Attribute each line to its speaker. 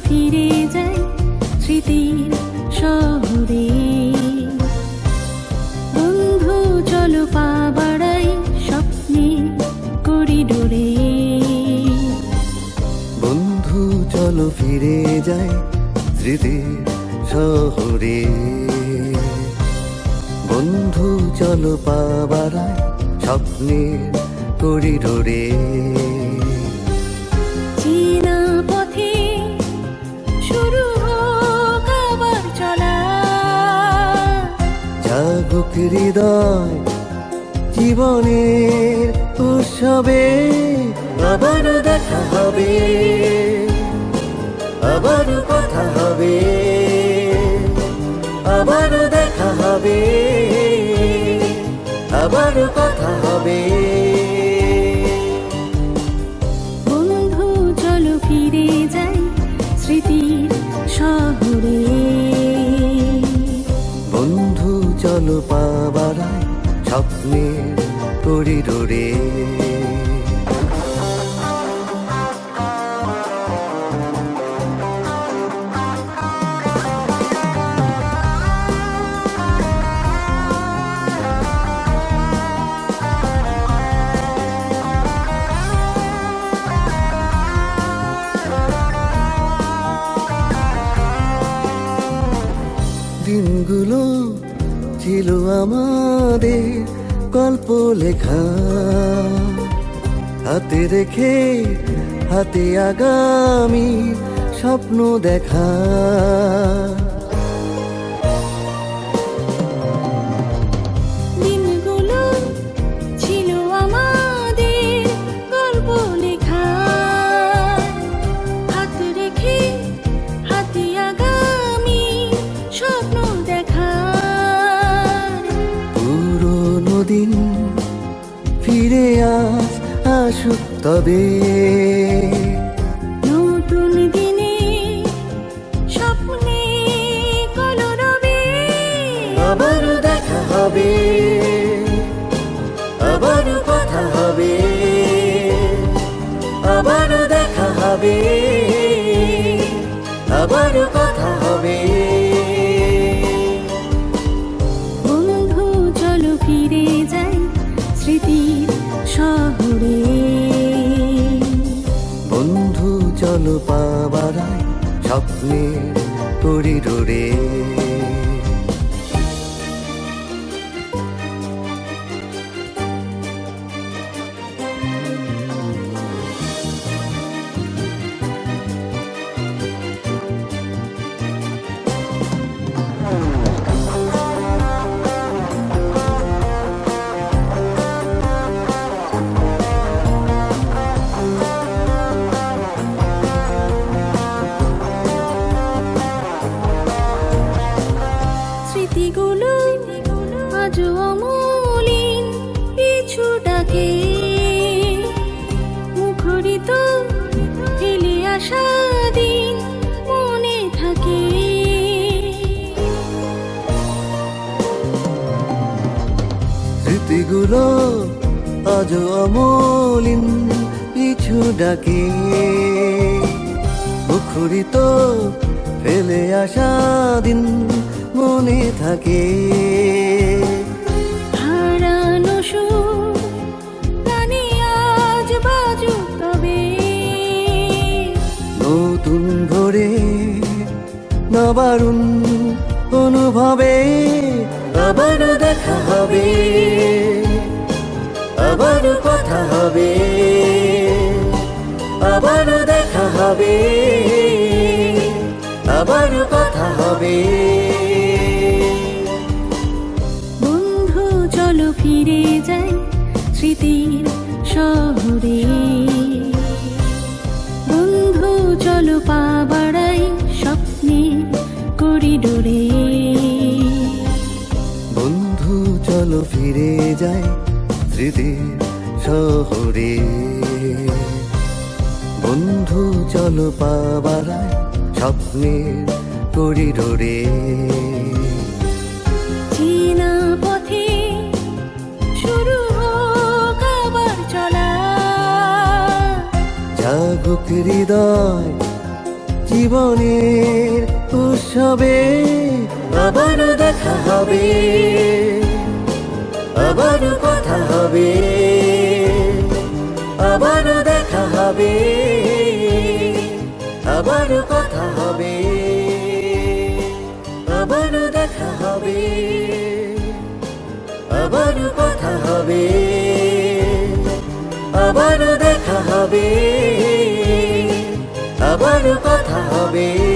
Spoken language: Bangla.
Speaker 1: ফিরে যাই স্মৃতির শহরে। বন্ধু চলো পা বাড়াই স্বপ্নের করিডোরে।
Speaker 2: বন্ধু চলো ফিরে যাই স্মৃতির শহরে। বন্ধু চলো পা বাড়াই স্বপ্নের করিডোরে।
Speaker 1: চেনা পথে শুরু হোক আবার চলা।
Speaker 2: জাগুক হৃদয় জীবনের উৎসবে। আবারও দেখা হবে, আবারও কথা হবে, আবারও দেখা হবে, আবারও কথা হবে।
Speaker 1: বন্ধু চলো ফিরে যাই স্মৃতির শহরে।
Speaker 2: বন্ধু চলো পা বাড়াই স্বপ্নের করিডোরে। দিনগুলো ছিল আমাদের গল্প লেখা। হাতে রেখে হাতে আগামী স্বপ্ন দেখা।
Speaker 1: দিনগুলো ছিল আমাদের গল্প লেখা। হাত রেখে হাতে আগামী স্বপ্ন দেখা।
Speaker 2: পুরোনো দিন ফিরে আসুক তবে।
Speaker 1: নতুন দিনে স্বপ্নে কলরবে।
Speaker 2: আবারও দেখা হবে, আবারও কথা হবে, আবারও দেখা হবে, আবারও কথা হবে।
Speaker 1: বন্ধু চলো ফিরে যাই স্মৃতির শহরে।
Speaker 2: বন্ধু চলো পা বাড়াই স্বপ্নের করিডোরে।
Speaker 1: স্মৃতিগুলো আজও অমলিন পিছু ডাকে। মুখরিত ফেলে আসা দিন মনে থাকে।
Speaker 2: স্মৃতিগুলো আজ অমলিন পিছু ডাকে। মুখরিত ফেলে আসা দিন মনে থাকে।
Speaker 1: হারানো সুর গানে আজ বাজুক তবে।
Speaker 2: নতুন ভোরে নবারুণ অনুভবে। আবারও দেখা হবে, আবারও কথা হবে, আবারও দেখা হবে, আবারও কথা হবে।
Speaker 1: বন্ধু চলো ফিরে যাই স্মৃতির শহরে। বন্ধু চলো পা বাড়াই স্বপ্নের করিডোরে।
Speaker 2: বন্ধু চলো ফিরে যাই স্মৃতির শহরে। বন্ধু চলো পা বাড়াই স্বপ্নের করিডোরে।
Speaker 1: চেনা পথে শুরু হোক আবার চলা।
Speaker 2: জাগুক হৃদয় জীবনের উৎসবে আবারও দেখা হবে, আবারও কথা হবে, আবারও দেখা হবে, আবারও কথা হবে, আবারও দেখা হবে, আবারও কথা হবে, আবারও দেখা হবে, আবারও কথা হবে।